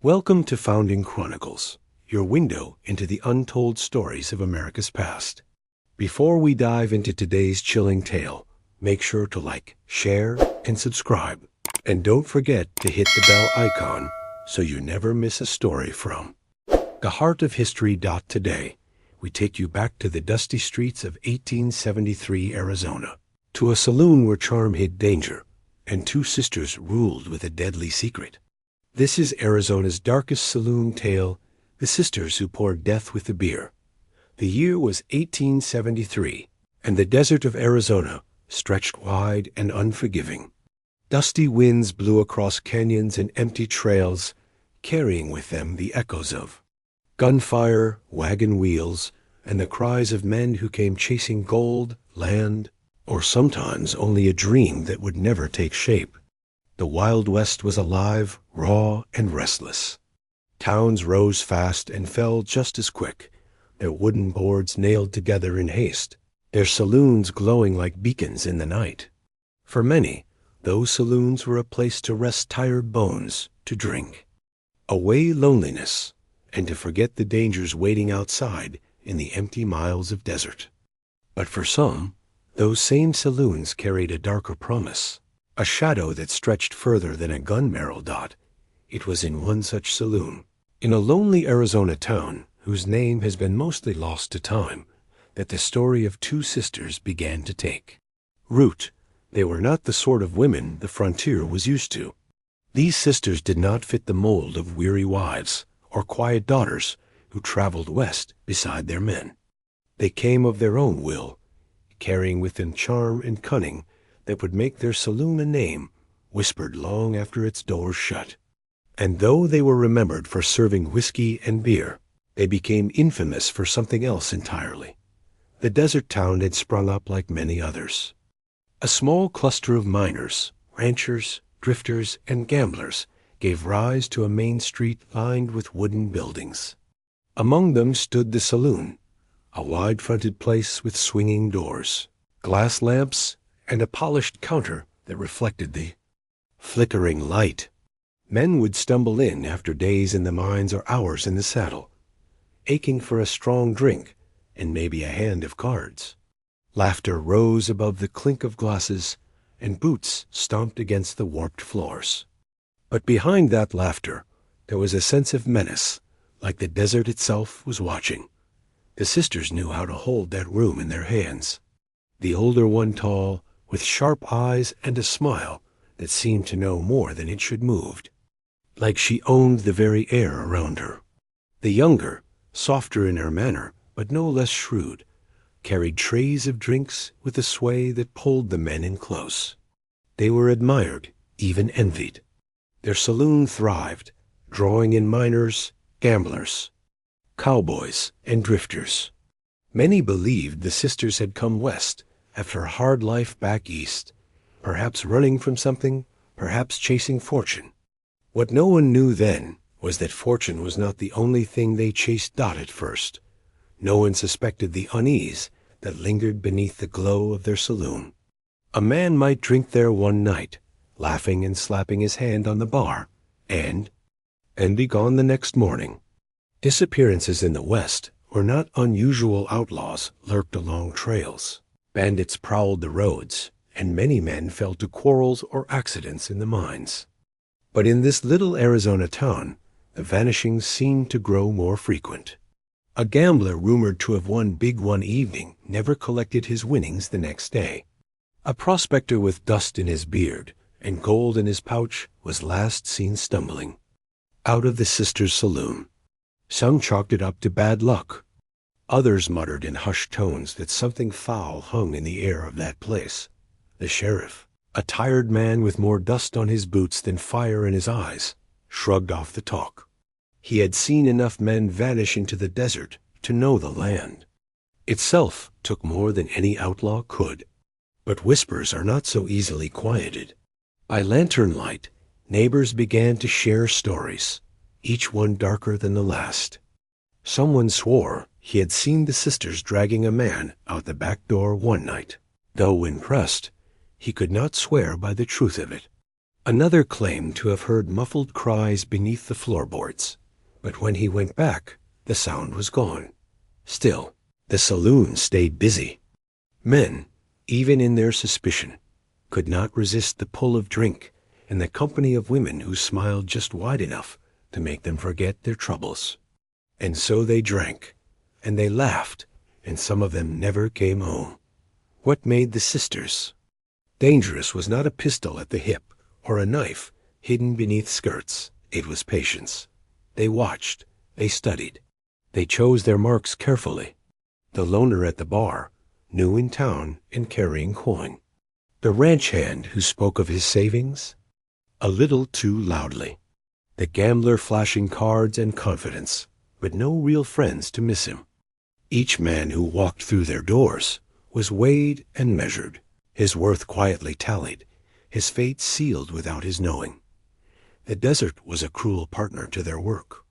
Welcome to Founding Chronicles, your window into the untold stories of America's past. Before we dive into today's chilling tale, make sure to like, share, and subscribe. And don't forget to hit the bell icon so you never miss a story from the heart of history. Today, we take you back to the dusty streets of 1873 Arizona, to a saloon where charm hid danger and two sisters ruled with a deadly secret. This is Arizona's Darkest Saloon Tale, the sisters who poured death with the beer. The year was 1873, and the desert of Arizona stretched wide and unforgiving. Dusty winds blew across canyons and empty trails, carrying with them the echoes of gunfire, wagon wheels, and the cries of men who came chasing gold, land, or sometimes only a dream that would never take shape. The Wild West was alive, raw, and restless. Towns rose fast and fell just as quick, their wooden boards nailed together in haste, their saloons glowing like beacons in the night. For many, those saloons were a place to rest tired bones, to drink away loneliness, and to forget the dangers waiting outside in the empty miles of desert. But for some, those same saloons carried a darker promise, a shadow that stretched further than a gun barrel. It was in one such saloon, in a lonely Arizona town whose name has been mostly lost to time, that the story of two sisters began to take root. They were not the sort of women the frontier was used to. These sisters did not fit the mold of weary wives or quiet daughters who traveled west beside their men. They came of their own will, carrying with them charm and cunning that would make their saloon a name whispered long after its doors shut. And though they were remembered for serving whiskey and beer, they became infamous for something else entirely. The desert town had sprung up like many others. A small cluster of miners, ranchers, drifters, and gamblers gave rise to a main street lined with wooden buildings. Among them stood the saloon, a wide-fronted place with swinging doors, glass lamps, and a polished counter that reflected the flickering light. Men would stumble in after days in the mines or hours in the saddle, aching for a strong drink and maybe a hand of cards. Laughter rose above the clink of glasses, and boots stomped against the warped floors. But behind that laughter, there was a sense of menace, like the desert itself was watching. The sisters knew how to hold that room in their hands. The older one tall, with sharp eyes and a smile that seemed to know more than it should moved, like she owned the very air around her. The younger, softer in her manner, but no less shrewd, carried trays of drinks with a sway that pulled the men in close. They were admired, even envied. Their saloon thrived, drawing in miners, gamblers, cowboys, and drifters. Many believed the sisters had come west after a hard life back east, perhaps running from something, perhaps chasing fortune. What no one knew then was that fortune was not the only thing they chased. At first, no one suspected the unease that lingered beneath the glow of their saloon. A man might drink there one night, laughing and slapping his hand on the bar, and be gone the next morning. Disappearances in the West were not unusual. Outlaws lurked along trails. Bandits prowled the roads, and many men fell to quarrels or accidents in the mines. But in this little Arizona town, the vanishings seemed to grow more frequent. A gambler rumored to have won big one evening never collected his winnings the next day. A prospector with dust in his beard and gold in his pouch was last seen stumbling out of the sisters' saloon. Some chalked it up to bad luck. Others muttered in hushed tones that something foul hung in the air of that place. The sheriff, a tired man with more dust on his boots than fire in his eyes, shrugged off the talk. He had seen enough men vanish into the desert to know the land itself took more than any outlaw could. But whispers are not so easily quieted. By lantern light, neighbors began to share stories, each one darker than the last. Someone swore he had seen the sisters dragging a man out the back door one night, though when pressed, he could not swear by the truth of it. Another claimed to have heard muffled cries beneath the floorboards, but when he went back, the sound was gone. Still, the saloon stayed busy. Men, even in their suspicion, could not resist the pull of drink and the company of women who smiled just wide enough to make them forget their troubles. And so they drank, and they laughed, and some of them never came home. What made the sisters dangerous was not a pistol at the hip or a knife hidden beneath skirts. It was patience. They watched, they studied, they chose their marks carefully. The loner at the bar, new in town and carrying coin. The ranch hand who spoke of his savings a little too loudly. The gambler flashing cards and confidence, but no real friends to miss him. Each man who walked through their doors was weighed and measured, his worth quietly tallied, his fate sealed without his knowing. The desert was a cruel partner to their work.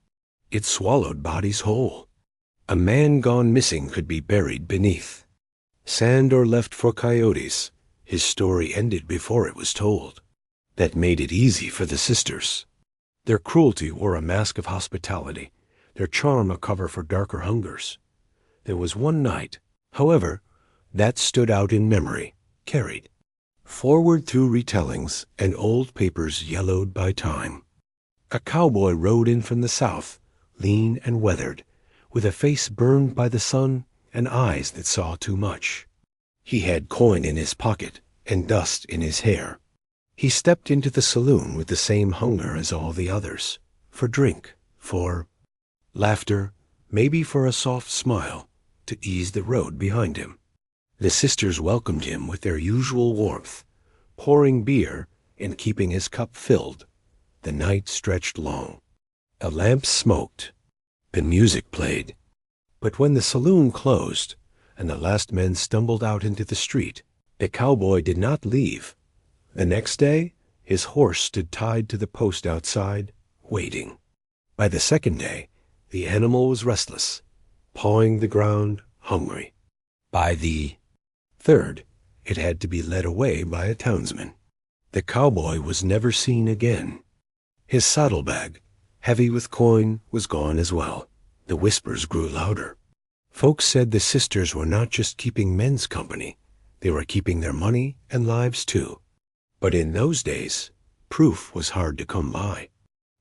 It swallowed bodies whole. A man gone missing could be buried beneath sand or left for coyotes. His story ended before it was told. That made it easy for the sisters. Their cruelty wore a mask of hospitality, their charm a cover for darker hungers. There was one night, however, that stood out in memory, carried forward through retellings and old papers yellowed by time. A cowboy rode in from the south, lean and weathered, with a face burned by the sun and eyes that saw too much. He had coin in his pocket and dust in his hair. He stepped into the saloon with the same hunger as all the others, for drink, for laughter, maybe for a soft smile to ease the road behind him. The sisters welcomed him with their usual warmth, pouring beer and keeping his cup filled. The night stretched long. A lamp smoked. The music played. But when the saloon closed and the last men stumbled out into the street, the cowboy did not leave. The next day, his horse stood tied to the post outside, waiting. By the second day, the animal was restless, pawing the ground, hungry. By the third, it had to be led away by a townsman. The cowboy was never seen again. His saddlebag, heavy with coin, was gone as well. The whispers grew louder. Folks said the sisters were not just keeping men's company, they were keeping their money and lives too. But in those days, proof was hard to come by.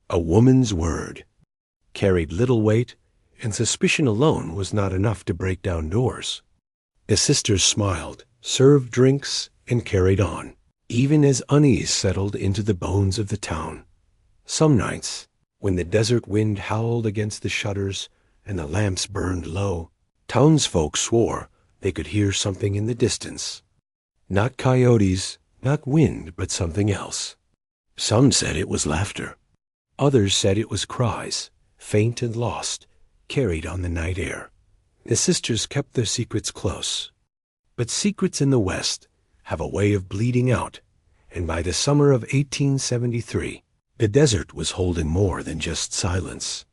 A woman's word carried little weight, and suspicion alone was not enough to break down doors. The sisters smiled, served drinks, and carried on, even as unease settled into the bones of the town. Some nights, when the desert wind howled against the shutters and the lamps burned low, townsfolk swore they could hear something in the distance. Not coyotes, not wind, but something else. Some said it was laughter. Others said it was cries, faint and lost, carried on the night air. The sisters kept their secrets close. But secrets in the West have a way of bleeding out, and by the summer of 1873, the desert was holding more than just silence.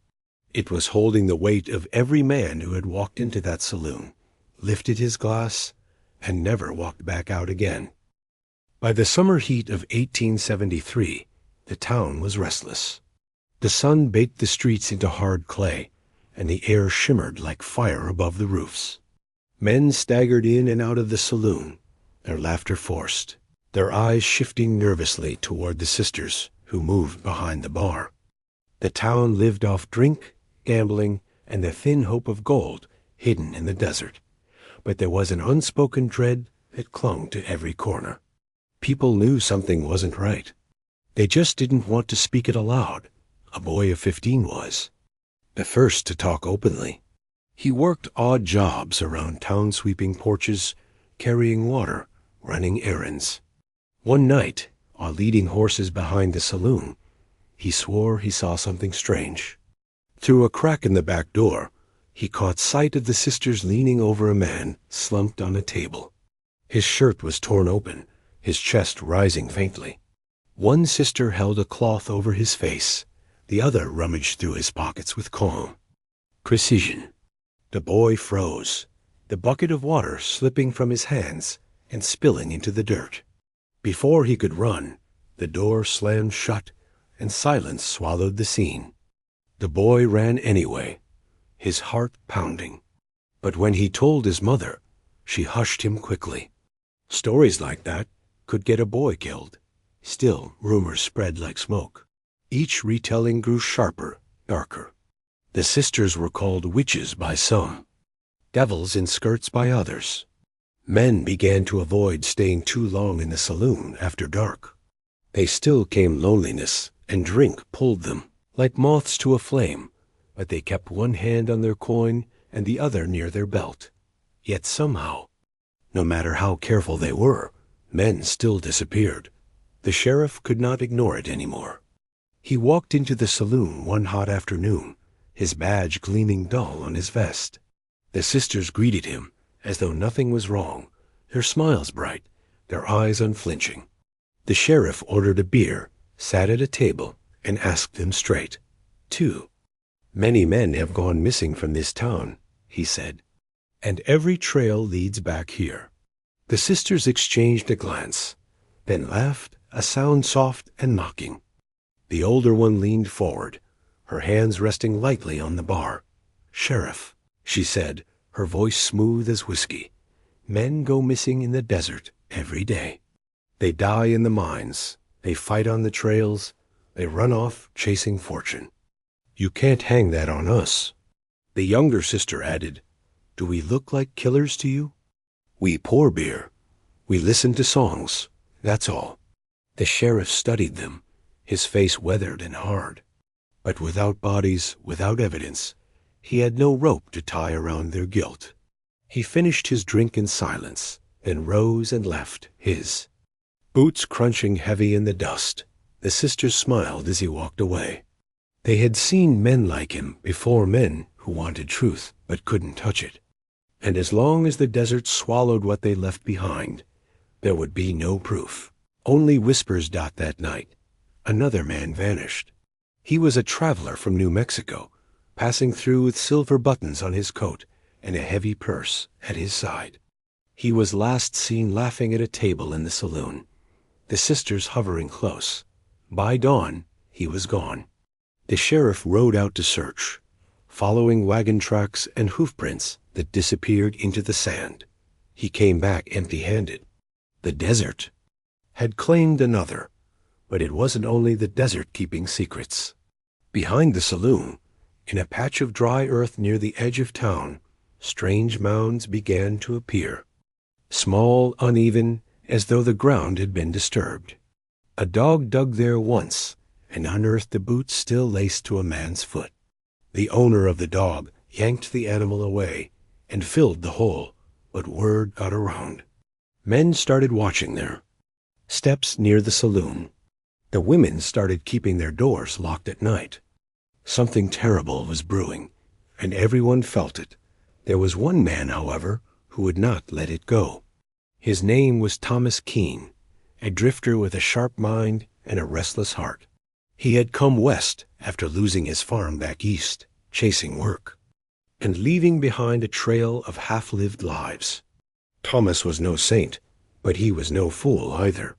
It was holding the weight of every man who had walked into that saloon, lifted his glass, and never walked back out again. By the summer heat of 1873, the town was restless. The sun baked the streets into hard clay, and the air shimmered like fire above the roofs. Men staggered in and out of the saloon, their laughter forced, their eyes shifting nervously toward the sisters who moved behind the bar. The town lived off drink, gambling, and the thin hope of gold hidden in the desert. But there was an unspoken dread that clung to every corner. People knew something wasn't right. They just didn't want to speak it aloud. A boy of 15 was the first to talk openly. He worked odd jobs around town sweeping porches, carrying water, running errands. One night, while leading horses behind the saloon, he swore he saw something strange. Through a crack in the back door, he caught sight of the sisters leaning over a man slumped on a table. His shirt was torn open, his chest rising faintly. One sister held a cloth over his face. The other rummaged through his pockets with calm precision. The boy froze, the bucket of water slipping from his hands and spilling into the dirt. Before he could run, The door slammed shut, and silence swallowed the scene. The boy ran anyway, his heart pounding. But when he told his mother, she hushed him quickly. Stories like that could get a boy killed. Still, rumors spread like smoke. Each retelling grew sharper, darker. The sisters were called witches by some, devils in skirts by others. Men began to avoid staying too long in the saloon after dark. They still came loneliness, and drink pulled them, like moths to a flame, but they kept one hand on their coin and the other near their belt. Yet somehow, no matter how careful they were, men still disappeared. The sheriff could not ignore it anymore. He walked into the saloon one hot afternoon, his badge gleaming dull on his vest. The sisters greeted him as though nothing was wrong, their smiles bright, their eyes unflinching. The sheriff ordered a beer, sat at a table, and asked them straight. "Two. Many men have gone missing from this town," he said, "and every trail leads back here." The sisters exchanged a glance, then laughed, a sound soft and mocking. The older one leaned forward, her hands resting lightly on the bar. "Sheriff," she said, her voice smooth as whiskey, "men go missing in the desert every day. They die in the mines, they fight on the trails, they run off chasing fortune. You can't hang that on us." The younger sister added, "Do we look like killers to you? We pour beer. We listen to songs. That's all." The sheriff studied them, his face weathered and hard. But without bodies, without evidence, he had no rope to tie around their guilt. He finished his drink in silence, then rose and left, his boots crunching heavy in the dust. The sisters smiled as he walked away. They had seen men like him before, men who wanted truth but couldn't touch it. And as long as the desert swallowed what they left behind, there would be no proof. Only whispers. That night, another man vanished. He was a traveler from New Mexico, passing through with silver buttons on his coat and a heavy purse at his side. He was last seen laughing at a table in the saloon, the sisters hovering close. By dawn, he was gone. The sheriff rode out to search, following wagon tracks and hoofprints that disappeared into the sand. He came back empty-handed. The desert had claimed another, but it wasn't only the desert keeping secrets. Behind the saloon, in a patch of dry earth near the edge of town, strange mounds began to appear, small, uneven, as though the ground had been disturbed. A dog dug there once and unearthed the boots still laced to a man's foot. The owner of the dog yanked the animal away and filled the hole, but word got around. Men started watching there. Steps near the saloon. The women started keeping their doors locked at night. Something terrible was brewing, and everyone felt it. There was one man, however, who would not let it go. His name was Thomas Keene, a drifter with a sharp mind and a restless heart. He had come west after losing his farm back east, chasing work, and leaving behind a trail of half-lived lives. Thomas was no saint, but he was no fool either.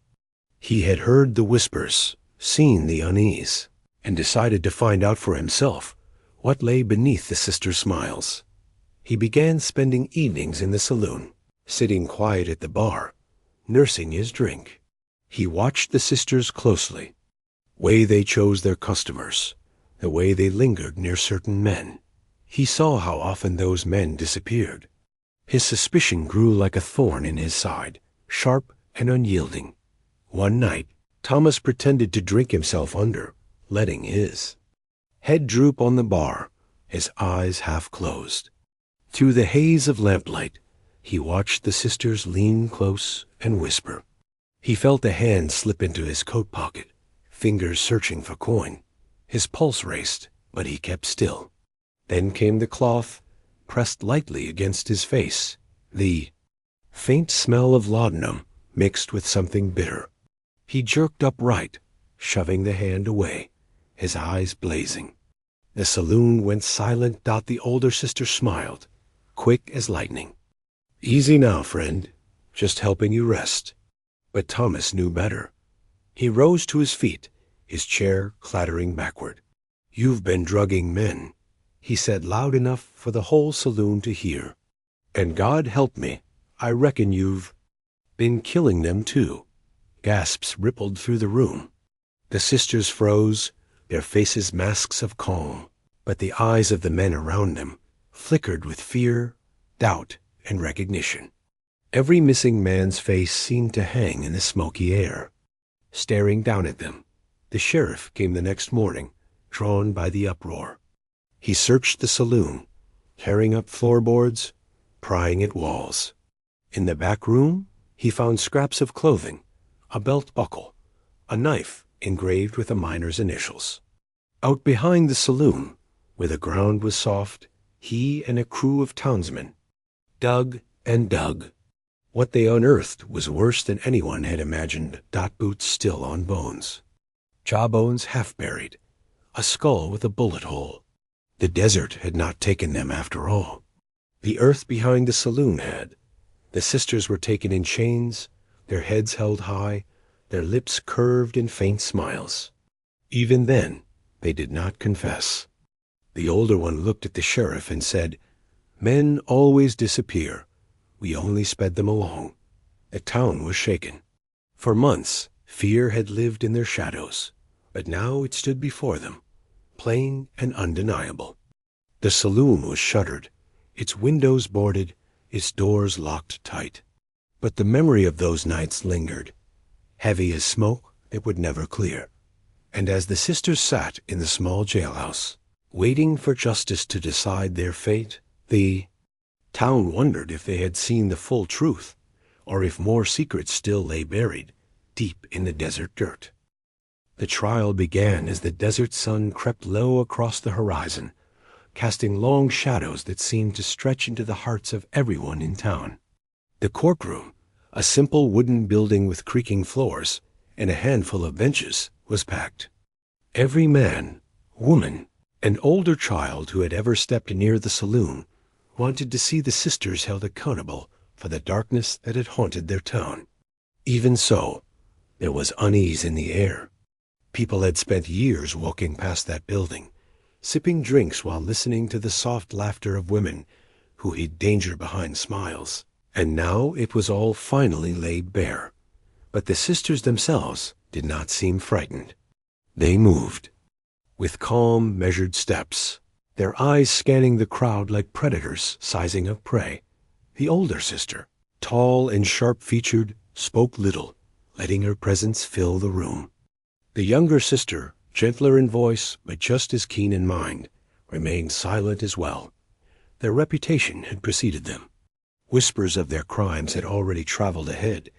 He had heard the whispers, seen the unease, and decided to find out for himself what lay beneath the sisters' smiles. He began spending evenings in the saloon, sitting quiet at the bar, nursing his drink. He watched the sisters closely, way they chose their customers, the way they lingered near certain men. He saw how often those men disappeared. His suspicion grew like a thorn in his side, sharp and unyielding. One night, Thomas pretended to drink himself under, letting his head droop on the bar, his eyes half closed. Through the haze of lamplight, he watched the sisters lean close and whisper. He felt a hand slip into his coat pocket, fingers searching for coin. His pulse raced, but he kept still. Then came the cloth, pressed lightly against his face, the faint smell of laudanum mixed with something bitter. He jerked upright, shoving the hand away, his eyes blazing. The saloon went silent. The older sister smiled, quick as lightning. "Easy now, friend. Just helping you rest." But Thomas knew better. He rose to his feet, his chair clattering backward. "You've been drugging men," he said loud enough for the whole saloon to hear. "And God help me, I reckon you've been killing them too." Gasps rippled through the room. The sisters froze, their faces masks of calm, but the eyes of the men around them flickered with fear, doubt, and recognition. Every missing man's face seemed to hang in the smoky air. Staring down at them, the sheriff came the next morning, drawn by the uproar. He searched the saloon, tearing up floorboards, prying at walls. In the back room, he found scraps of clothing, a belt buckle, a knife engraved with a miner's initials. Out behind the saloon, where the ground was soft, he and a crew of townsmen dug and dug. What they unearthed was worse than anyone had imagined. Boots still on bones, jawbones half buried, a skull with a bullet hole. The desert had not taken them after all. The earth behind the saloon had. The sisters were taken in chains, their heads held high, their lips curved in faint smiles. Even then, they did not confess. The older one looked at the sheriff and said, "Men always disappear. We only sped them along." The town was shaken. For months, fear had lived in their shadows, but now it stood before them, plain and undeniable. The saloon was shuttered, its windows boarded, its doors locked tight. But the memory of those nights lingered, heavy as smoke that would never clear. And as the sisters sat in the small jailhouse, waiting for justice to decide their fate, the town wondered if they had seen the full truth, or if more secrets still lay buried deep in the desert dirt. The trial began as the desert sun crept low across the horizon, casting long shadows that seemed to stretch into the hearts of everyone in town. The courtroom, a simple wooden building with creaking floors and a handful of benches, was packed. Every man, woman, and older child who had ever stepped near the saloon wanted to see the sisters held accountable for the darkness that had haunted their town. Even so, there was unease in the air. People had spent years walking past that building, sipping drinks while listening to the soft laughter of women who hid danger behind smiles. And now it was all finally laid bare. But the sisters themselves did not seem frightened. They moved, with calm, measured steps, their eyes scanning the crowd like predators sizing up prey. The older sister, tall and sharp-featured, spoke little, letting her presence fill the room. The younger sister, gentler in voice but just as keen in mind, remained silent as well. Their reputation had preceded them. Whispers of their crimes had already traveled ahead,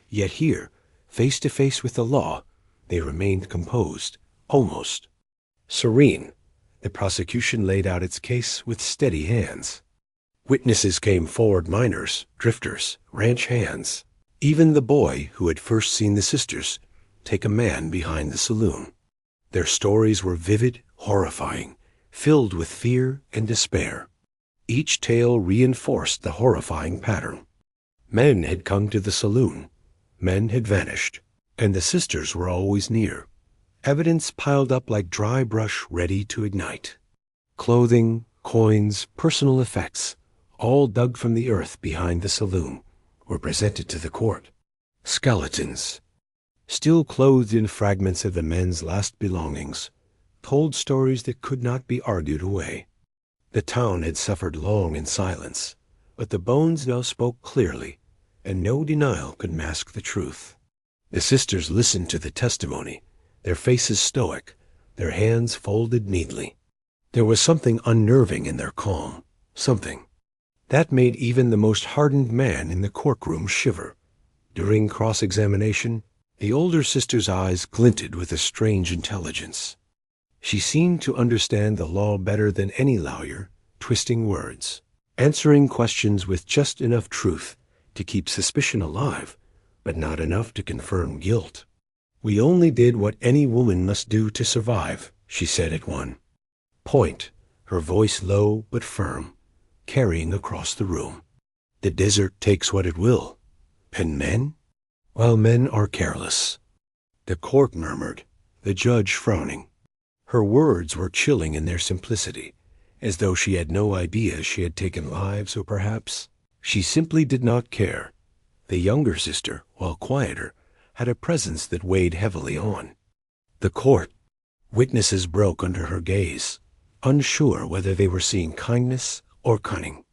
yet here, face to face with the law, they remained composed, almost serene. The prosecution laid out its case with steady hands. Witnesses came forward, miners, drifters, ranch hands, even the boy who had first seen the sisters take a man behind the saloon. Their stories were vivid, horrifying, filled with fear and despair. Each tale reinforced the horrifying pattern. Men had come to the saloon, men had vanished, and the sisters were always near. Evidence piled up like dry brush ready to ignite. Clothing, coins, personal effects, all dug from the earth behind the saloon, were presented to the court. Skeletons, still clothed in fragments of the men's last belongings, told stories that could not be argued away. The town had suffered long in silence, but the bones now spoke clearly, and no denial could mask the truth. The sisters listened to the testimony, their faces stoic, their hands folded neatly. There was something unnerving in their calm, something that made even the most hardened man in the courtroom shiver. During cross-examination, the older sister's eyes glinted with a strange intelligence. She seemed to understand the law better than any lawyer, twisting words, answering questions with just enough truth to keep suspicion alive, but not enough to confirm guilt. "We only did what any woman must do to survive," she said at one point, her voice low but firm, carrying across the room. "The desert takes what it will. And men? Well, men are careless. The court murmured, the judge frowning. Her words were chilling in their simplicity, as though she had no idea she had taken lives, or perhaps she simply did not care. The younger sister, while quieter, had a presence that weighed heavily on the court. Witnesses broke under her gaze, unsure whether they were seeing kindness or cunning.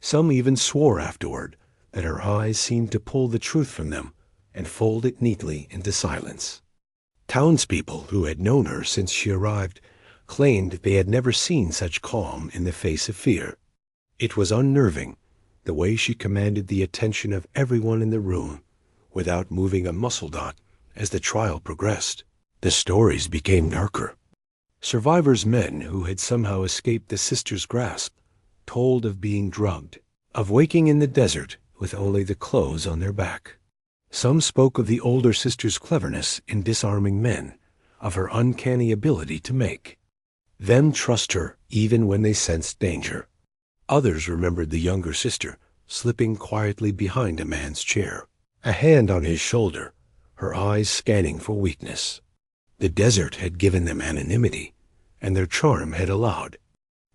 Some even swore afterward that her eyes seemed to pull the truth from them and fold it neatly into silence. Townspeople who had known her since she arrived claimed they had never seen such calm in the face of fear. It was unnerving, the way she commanded the attention of everyone in the room, without moving a muscle dot. As the trial progressed, the stories became darker. Survivors' men who had somehow escaped the sisters' grasp told of being drugged, of waking in the desert with only the clothes on their back. Some spoke of the older sister's cleverness in disarming men, of her uncanny ability to make them trust her even when they sensed danger. Others remembered the younger sister slipping quietly behind a man's chair, a hand on his shoulder, her eyes scanning for weakness. The desert had given them anonymity, and their charm had allowed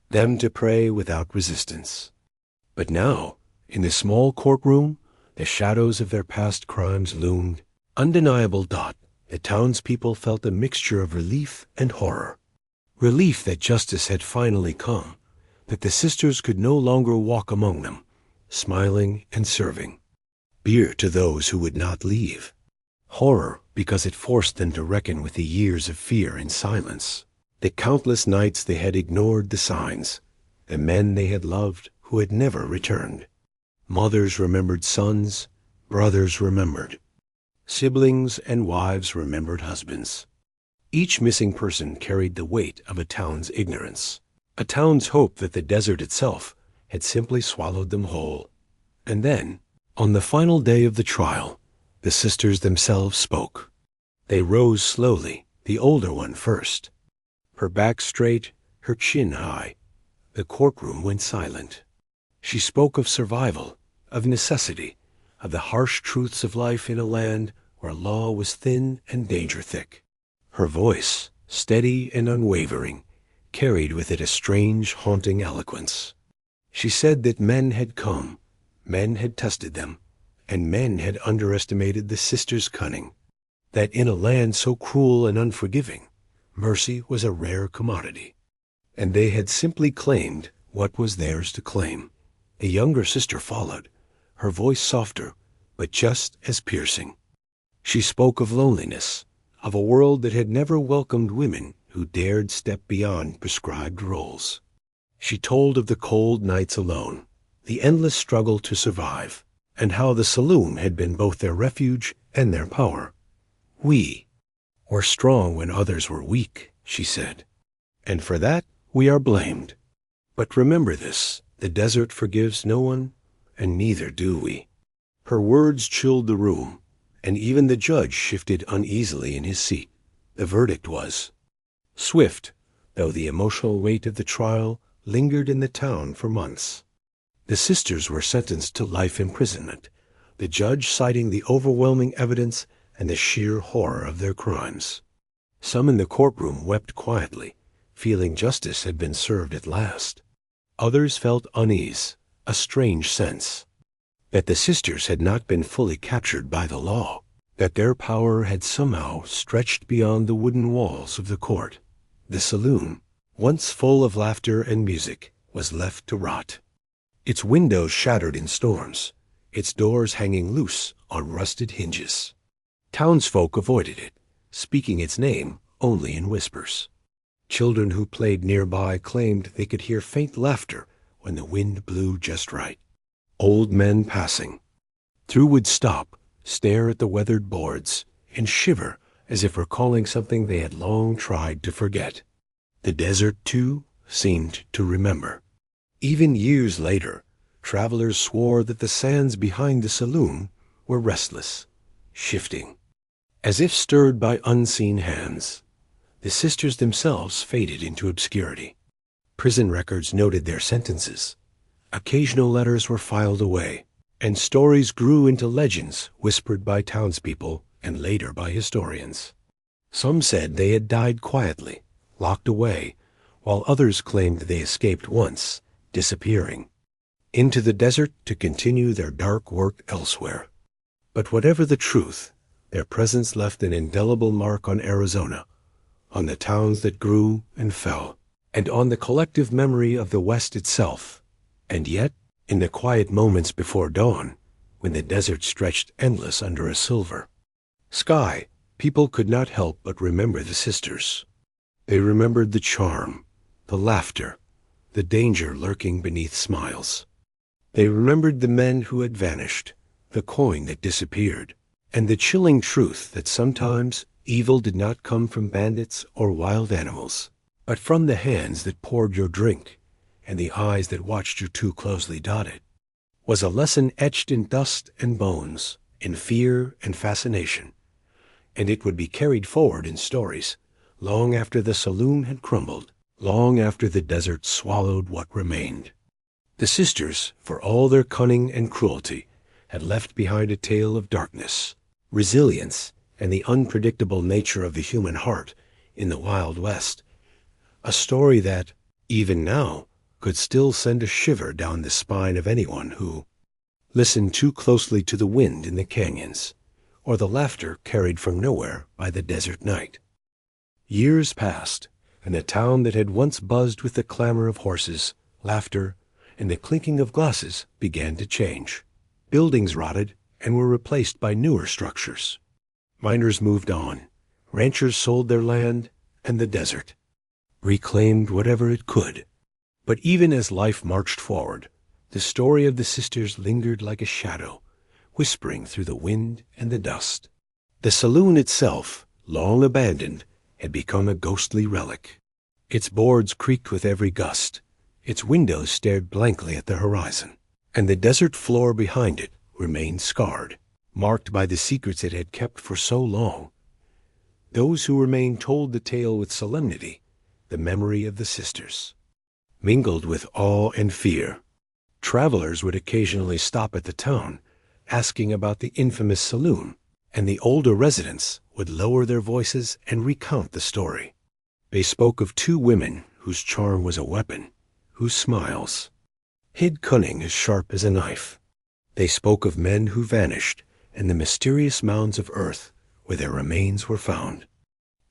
them to prey without resistance. But now, in the small courtroom, the shadows of their past crimes loomed. Undeniable. The townspeople felt a mixture of relief and horror. Relief that justice had finally come, that the sisters could no longer walk among them, smiling and serving beer to those who would not leave. Horror because it forced them to reckon with the years of fear in silence, the countless nights they had ignored the signs, the men they had loved who had never returned. Mothers remembered sons, brothers remembered siblings, and wives remembered husbands. Each missing person carried the weight of a town's ignorance, a town's hope that the desert itself had simply swallowed them whole. And then, on the final day of the trial, the sisters themselves spoke. They rose slowly, the older one first. Her back straight, her chin high. The courtroom went silent. She spoke of survival, of necessity, of the harsh truths of life in a land where law was thin and danger thick. Her voice, steady and unwavering, carried with it a strange, haunting eloquence. She said that men had come, men had tested them, and men had underestimated the sisters' cunning, that in a land so cruel and unforgiving, mercy was a rare commodity, and they had simply claimed what was theirs to claim. A younger sister followed, her voice softer, but just as piercing. She spoke of loneliness, of a world that had never welcomed women who dared step beyond prescribed roles. She told of the cold nights alone, the endless struggle to survive, and how the saloon had been both their refuge and their power. We were strong when others were weak, she said, and for that we are blamed. But remember this, the desert forgives no one, and neither do we. Her words chilled the room, and even the judge shifted uneasily in his seat. The verdict was swift, though the emotional weight of the trial lingered in the town for months. The sisters were sentenced to life imprisonment, the judge citing the overwhelming evidence and the sheer horror of their crimes. Some in the courtroom wept quietly, feeling justice had been served at last. Others felt unease, a strange sense that the sisters had not been fully captured by the law, that their power had somehow stretched beyond the wooden walls of the court. The saloon, once full of laughter and music, was left to rot, its windows shattered in storms, its doors hanging loose on rusted hinges. Townsfolk avoided it, speaking its name only in whispers. Children who played nearby claimed they could hear faint laughter when the wind blew just right. Old men passing through would stop, stare at the weathered boards, and shiver as if recalling something they had long tried to forget. The desert, too, seemed to remember. Even years later, travelers swore that the sands behind the saloon were restless, shifting, as if stirred by unseen hands. The sisters themselves faded into obscurity. Prison records noted their sentences. Occasional letters were filed away, and stories grew into legends whispered by townspeople and later by historians. Some said they had died quietly, locked away, while others claimed they escaped once, disappearing into the desert to continue their dark work elsewhere. But whatever the truth, their presence left an indelible mark on Arizona, on the towns that grew and fell, and on the collective memory of the West itself. And yet, in the quiet moments before dawn, when the desert stretched endless under a silver sky, people could not help but remember the sisters. They remembered the charm, the laughter, the danger lurking beneath smiles. They remembered the men who had vanished, the coin that disappeared, and the chilling truth that sometimes evil did not come from bandits or wild animals, but from the hands that poured your drink and the eyes that watched you too closely dotted, was a lesson etched in dust and bones, in fear and fascination, and it would be carried forward in stories long after the saloon had crumbled, long after the desert swallowed what remained. The sisters, for all their cunning and cruelty, had left behind a tale of darkness, resilience, and the unpredictable nature of the human heart in the Wild West, a story that, even now, could still send a shiver down the spine of anyone who listened too closely to the wind in the canyons, or the laughter carried from nowhere by the desert night. Years passed, and the town that had once buzzed with the clamor of horses, laughter, and the clinking of glasses began to change. Buildings rotted and were replaced by newer structures. Miners moved on, ranchers sold their land, and the desert reclaimed whatever it could. But even as life marched forward, the story of the sisters lingered like a shadow, whispering through the wind and the dust. The saloon itself, long abandoned, had become a ghostly relic. Its boards creaked with every gust, its windows stared blankly at the horizon, and the desert floor behind it remained scarred, marked by the secrets it had kept for so long. Those who remained told the tale with solemnity, the memory of the sisters, mingled with awe and fear. Travelers would occasionally stop at the town, asking about the infamous saloon, and the older residents would lower their voices and recount the story. They spoke of two women whose charm was a weapon, whose smiles hid cunning as sharp as a knife. They spoke of men who vanished and the mysterious mounds of earth where their remains were found.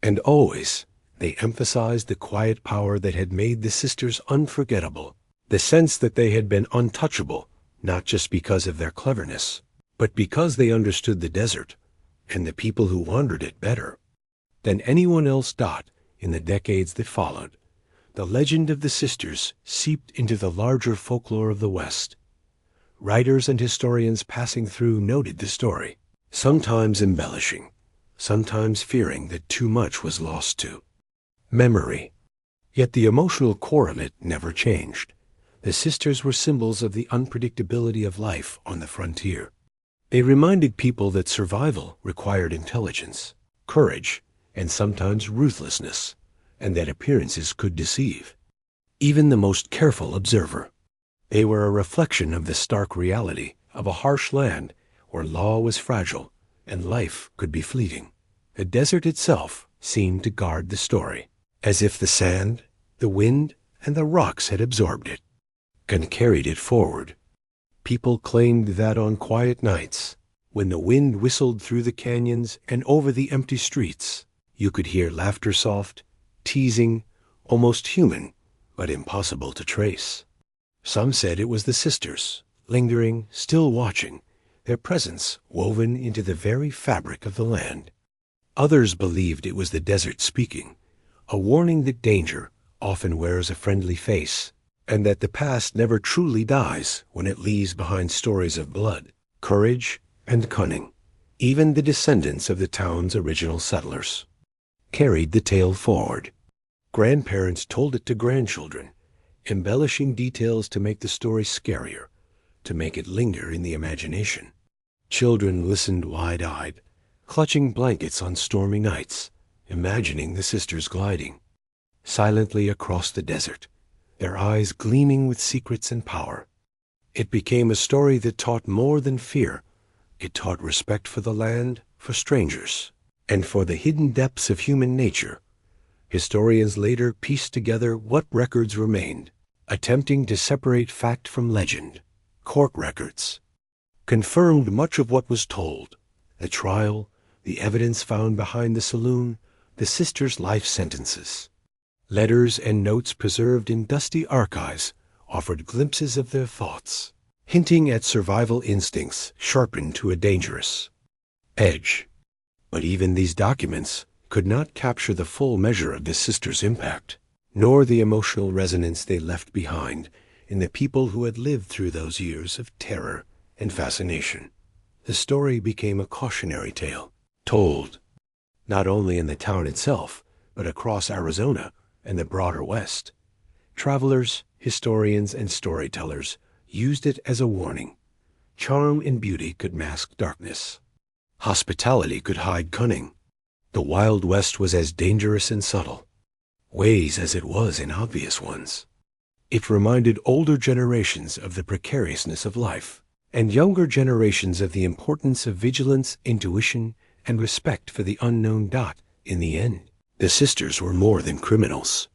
And always they emphasized the quiet power that had made the sisters unforgettable, the sense that they had been untouchable, not just because of their cleverness, but because they understood the desert and the people who wandered it better than anyone else. In the decades that followed, the legend of the sisters seeped into the larger folklore of the West. Writers and historians passing through noted the story, sometimes embellishing, sometimes fearing that too much was lost to memory. Yet the emotional core of it never changed. The sisters were symbols of the unpredictability of life on the frontier. They reminded people that survival required intelligence, courage, and sometimes ruthlessness, and that appearances could deceive even the most careful observer. They were a reflection of the stark reality of a harsh land where law was fragile and life could be fleeting. The desert itself seemed to guard the story, as if the sand, the wind, and the rocks had absorbed it and carried it forward. People claimed that on quiet nights, when the wind whistled through the canyons and over the empty streets, you could hear laughter soft, teasing, almost human, but impossible to trace. Some said it was the sisters, lingering, still watching, their presence woven into the very fabric of the land. Others believed it was the desert speaking, a warning that danger often wears a friendly face, and that the past never truly dies when it leaves behind stories of blood, courage, and cunning. Even the descendants of the town's original settlers carried the tale forward. Grandparents told it to grandchildren, embellishing details to make the story scarier, to make it linger in the imagination. Children listened wide-eyed, clutching blankets on stormy nights, imagining the sisters gliding silently across the desert, their eyes gleaming with secrets and power. It became a story that taught more than fear. It taught respect for the land, for strangers, And for the hidden depths of human nature, historians later pieced together what records remained, attempting to separate fact from legend. Court records confirmed much of what was told: the trial, the evidence found behind the saloon, the sisters' life sentences. Letters and notes preserved in dusty archives offered glimpses of their thoughts, hinting at survival instincts sharpened to a dangerous edge. But even these documents could not capture the full measure of the sisters' impact, nor the emotional resonance they left behind in the people who had lived through those years of terror and fascination. The story became a cautionary tale, told not only in the town itself, but across Arizona and the broader West. Travelers, historians, and storytellers used it as a warning. Charm and beauty could mask darkness. Hospitality could hide cunning. The Wild West was as dangerous in subtle ways as it was in obvious ones. It reminded older generations of the precariousness of life, and younger generations of the importance of vigilance, intuition, and respect for the unknown. In the end, the sisters were more than criminals.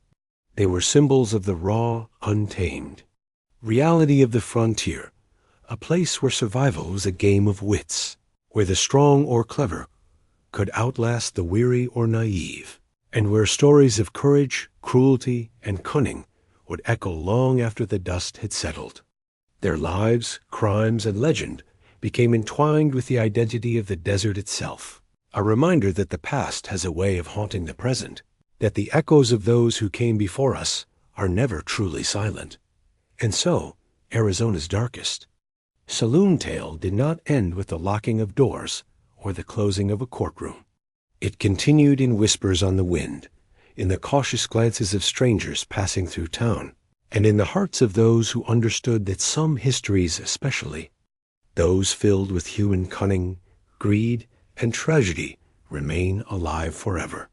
They were symbols of the raw, untamed reality of the frontier, a place where survival was a game of wits, where the strong or clever could outlast the weary or naive, and where stories of courage, cruelty, and cunning would echo long after the dust had settled. Their lives, crimes, and legend became entwined with the identity of the desert itself, a reminder that the past has a way of haunting the present, that the echoes of those who came before us are never truly silent. And so, Arizona's Darkest Saloon Tale did not end with the locking of doors or the closing of a courtroom. It continued in whispers on the wind, in the cautious glances of strangers passing through town, and in the hearts of those who understood that some histories, especially those filled with human cunning, greed, and tragedy, remain alive forever.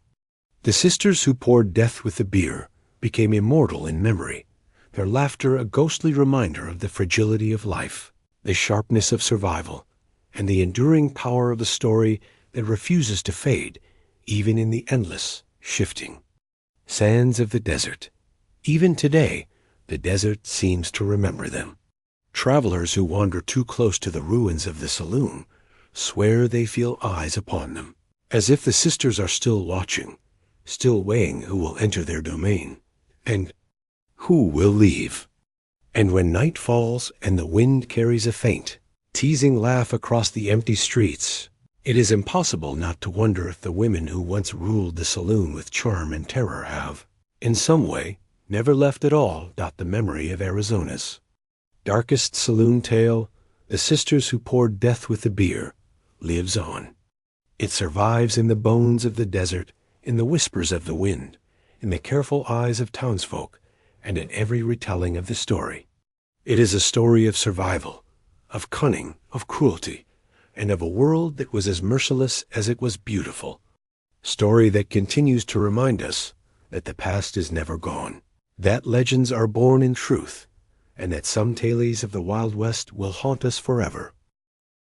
The sisters who poured death with the beer became immortal in memory, their laughter a ghostly reminder of the fragility of life, the sharpness of survival, and the enduring power of the story that refuses to fade, even in the endless, shifting sands of the desert. Even today, the desert seems to remember them. Travelers who wander too close to the ruins of the saloon swear they feel eyes upon them, as if the sisters are still watching, still weighing who will enter their domain, and who will leave. And when night falls and the wind carries a faint, teasing laugh across the empty streets, it is impossible not to wonder if the women who once ruled the saloon with charm and terror have, in some way, never left at all. The memory of Arizona's Darkest Saloon Tale, the sisters who poured death with the beer, lives on. It survives in the bones of the desert, in the whispers of the wind, in the careful eyes of townsfolk, and in every retelling of the story. It is a story of survival, of cunning, of cruelty, and of a world that was as merciless as it was beautiful. Story that continues to remind us that the past is never gone, that legends are born in truth, and that some tales of the Wild West will haunt us forever.